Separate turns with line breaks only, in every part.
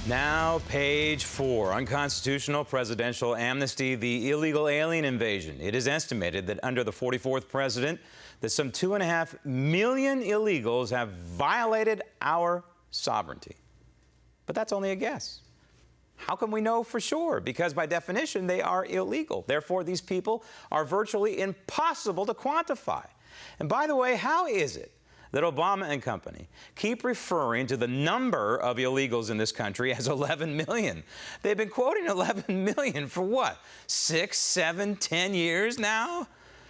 Now, page 4, unconstitutional presidential amnesty, the illegal alien invasion. It is estimated that under the 44th president, that some 2.5 million illegals have violated our sovereignty. But that's only a guess. How can we know for sure? Because by definition, they are illegal. Therefore, these people are virtually impossible to quantify. And by the way, how is it that Obama and company keep referring to the number of illegals in this country as 11 million? They've been quoting 11 million for what, 6, 7, 10 years now?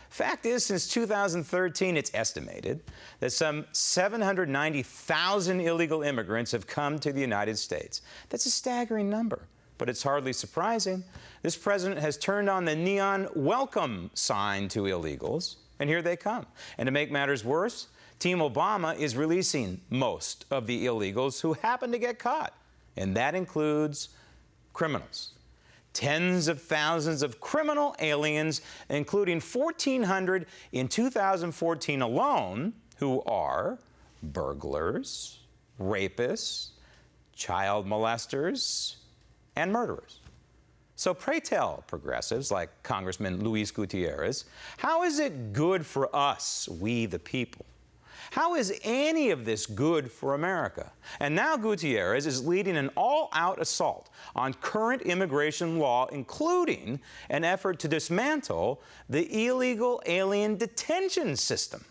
Fact is, since 2013, it's estimated that some 790,000 illegal immigrants have come to the United States. That's a staggering number, but it's hardly surprising. This president has turned on the neon welcome sign to illegals, and here they come. And to make matters worse, Team Obama is releasing most of the illegals who happen to get caught, and that includes criminals. Tens of thousands of criminal aliens, including 1,400 in 2014 alone, who are burglars, rapists, child molesters, and murderers. So pray tell progressives like Congressman Luis Gutierrez, how is it good for us, we the people? How is any of this good for America? And now Gutierrez is leading an all-out assault on current immigration law, including an effort to dismantle the illegal alien detention system.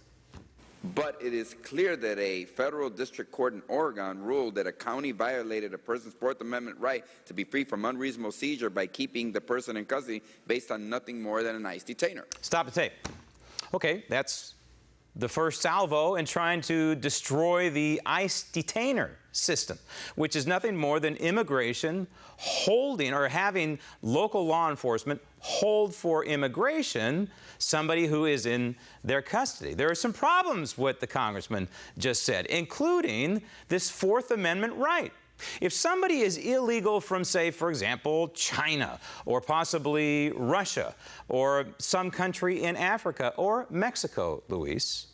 But it is clear that a federal district court in Oregon ruled that a county violated a person's Fourth Amendment right to be free from unreasonable seizure by keeping the person in custody based on nothing more than an ICE detainer.
Stop the tape. Okay, that's the first salvo in trying to destroy the ICE detainer system, which is nothing more than immigration holding or having local law enforcement hold for immigration somebody who is in their custody. There are some problems with the congressman just said, including this Fourth Amendment right. If somebody is illegal from, say, for example, China, or possibly Russia, or some country in Africa, or Mexico, Luis,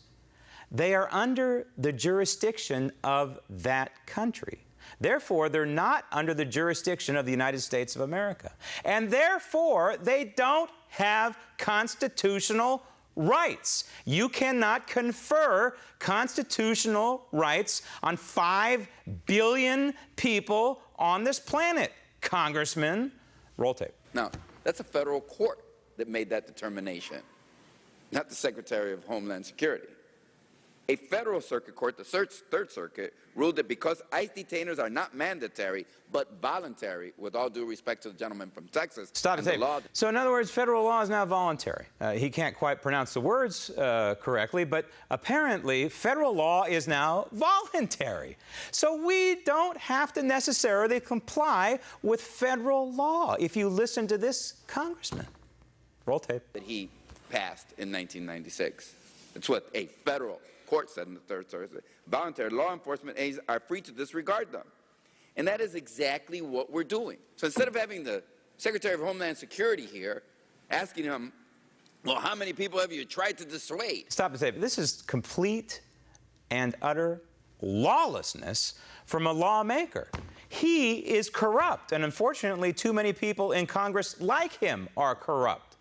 they are under the jurisdiction of that country. Therefore, they're not under the jurisdiction of the United States of America. And therefore, they don't have constitutional rights. You cannot confer constitutional rights on 5 billion people on this planet. Congressman, roll tape.
Now, that's a federal court that made that determination, not the Secretary of Homeland Security. A federal circuit court, the Third Circuit, ruled that because ICE detainers are not mandatory but voluntary, with all due respect to the gentleman from Texas.
Stop the tape. So in other words, federal law is now voluntary. He can't quite pronounce the words correctly, but apparently federal law is now voluntary. So we don't have to necessarily comply with federal law if you listen to this congressman. Roll tape.
That he passed in 1996. It's what a federal court said in the Third Circuit. Voluntary law enforcement agents are free to disregard them. And that is exactly what we're doing. So instead of having the Secretary of Homeland Security here asking him, well, how many people have you tried to dissuade?
Stop the tape. This is complete and utter lawlessness from a lawmaker. He is corrupt, and unfortunately, too many people in Congress like him are corrupt.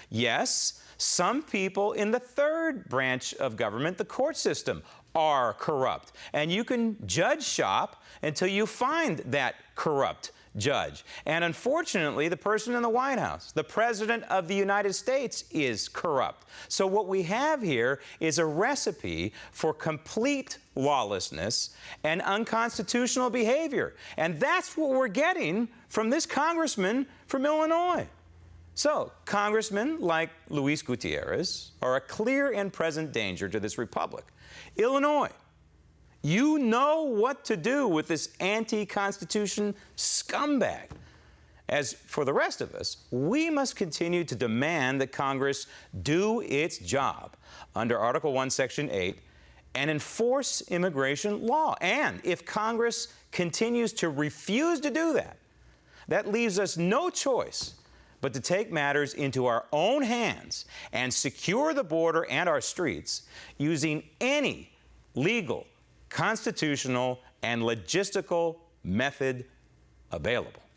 Yes, some people in the third branch of government, the court system, are corrupt. And you can judge shop until you find that corrupt judge. And unfortunately, the person in the White House, the President of the United States, is corrupt. So what we have here is a recipe for complete lawlessness and unconstitutional behavior. And that's what we're getting from this congressman from Illinois. So, congressmen like Luis Gutierrez are a clear and present danger to this republic. Illinois, you know what to do with this anti-Constitution scumbag. As for the rest of us, we must continue to demand that Congress do its job under Article 1, Section 8, and enforce immigration law. And if Congress continues to refuse to do that, that leaves us no choice but to take matters into our own hands and secure the border and our streets using any legal, constitutional, and logistical method available.